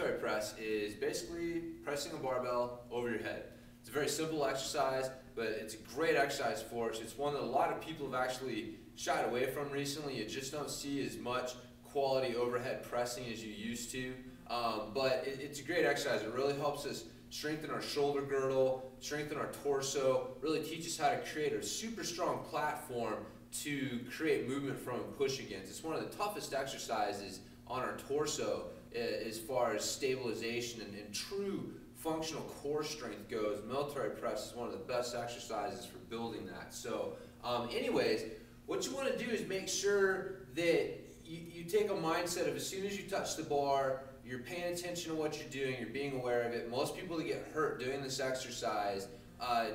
military press is basically pressing a barbell over your head. It's a very simple exercise, but it's a great exercise for us. It's one that a lot of people have actually shied away from recently. You just don't see as much quality overhead pressing as you used to, but it's a great exercise. It really helps us strengthen our shoulder girdle, strengthen our torso, really teach us how to create a super strong platform to create movement from and push against. It's one of the toughest exercises on our torso as far as stabilization and true functional core strength goes. Military press is one of the best exercises for building that. So anyways, what you want to do is make sure that you take a mindset of as soon as you touch the bar, you're paying attention to what you're doing, you're being aware of it. Most people that get hurt doing this exercise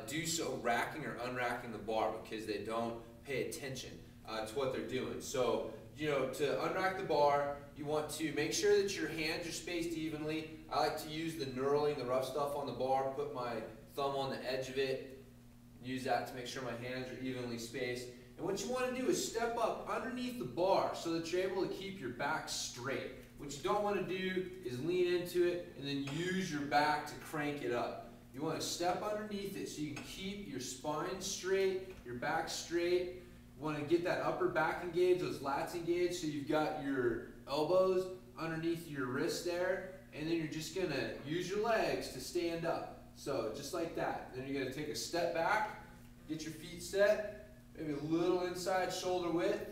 do so racking or unracking the bar because they don't pay attention to what they're doing. So, to unrack the bar, you want to make sure that your hands are spaced evenly. I like to use the knurling, the rough stuff on the bar, put my thumb on the edge of it, use that to make sure my hands are evenly spaced. And what you want to do is step up underneath the bar so that you're able to keep your back straight. What you don't want to do is lean into it and then use your back to crank it up. You want to step underneath it so you can keep your spine straight, your back straight. You want to get that upper back engaged, those lats engaged, so you've got your elbows underneath your wrist there, and then you're just going to use your legs to stand up. So just like that. Then you're going to take a step back, get your feet set, maybe a little inside shoulder width.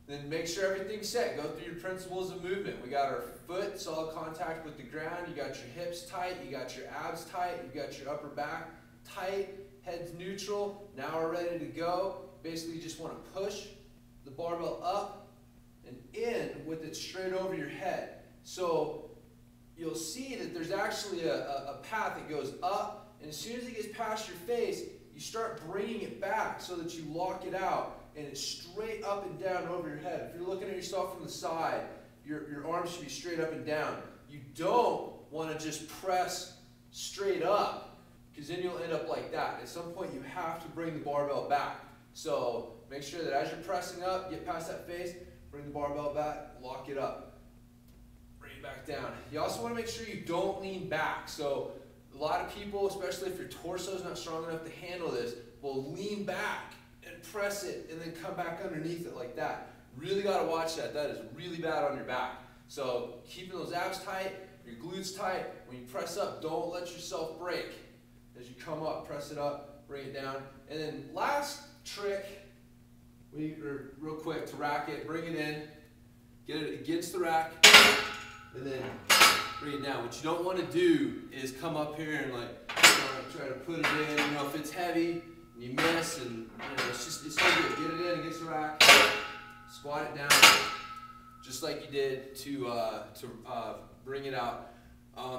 Then make sure everything's set. Go through your principles of movement. We got our foot, solid contact with the ground. You got your hips tight. You got your abs tight. You got your upper back tight. Head's neutral. Now we're ready to go. Basically, you just want to push the barbell up and in with it straight over your head. So you'll see that there's actually a path that goes up, and as soon as it gets past your face, you start bringing it back so that you lock it out. And it's straight up and down over your head. If you're looking at yourself from the side, your arms should be straight up and down. You don't want to just press straight up, because then you'll end up like that. At some point, you have to bring the barbell back. So make sure that as you're pressing up, get past that face, bring the barbell back, lock it up, bring it back down. You also want to make sure you don't lean back. So a lot of people, especially if your torso is not strong enough to handle this, will lean back and press it and then come back underneath it like that. Really got to watch that. That is really bad on your back. So keeping those abs tight, your glutes tight. When you press up, don't let yourself break. As you come up, press it up, bring it down. And then last trick, real quick, to rack it, bring it in, get it against the rack, and then bring it down. What you don't want to do is come up here and try to put it in. If it's heavy, you miss, and it's no good. Get it in against the rack, squat it down, just like you did to bring it out.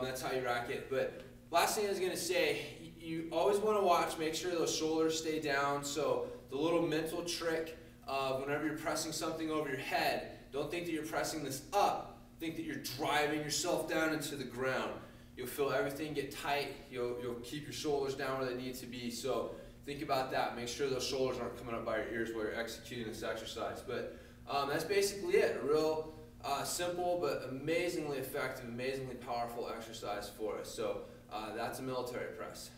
That's how you rack it. But last thing I was going to say, you always want to watch, make sure those shoulders stay down. So the little mental trick of whenever you're pressing something over your head, don't think that you're pressing this up. Think that you're driving yourself down into the ground. You'll feel everything get tight. You'll keep your shoulders down where they need to be. So think about that. Make sure those shoulders aren't coming up by your ears while you're executing this exercise. But that's basically it. A real simple but amazingly effective, amazingly powerful exercise for us. So that's a military press.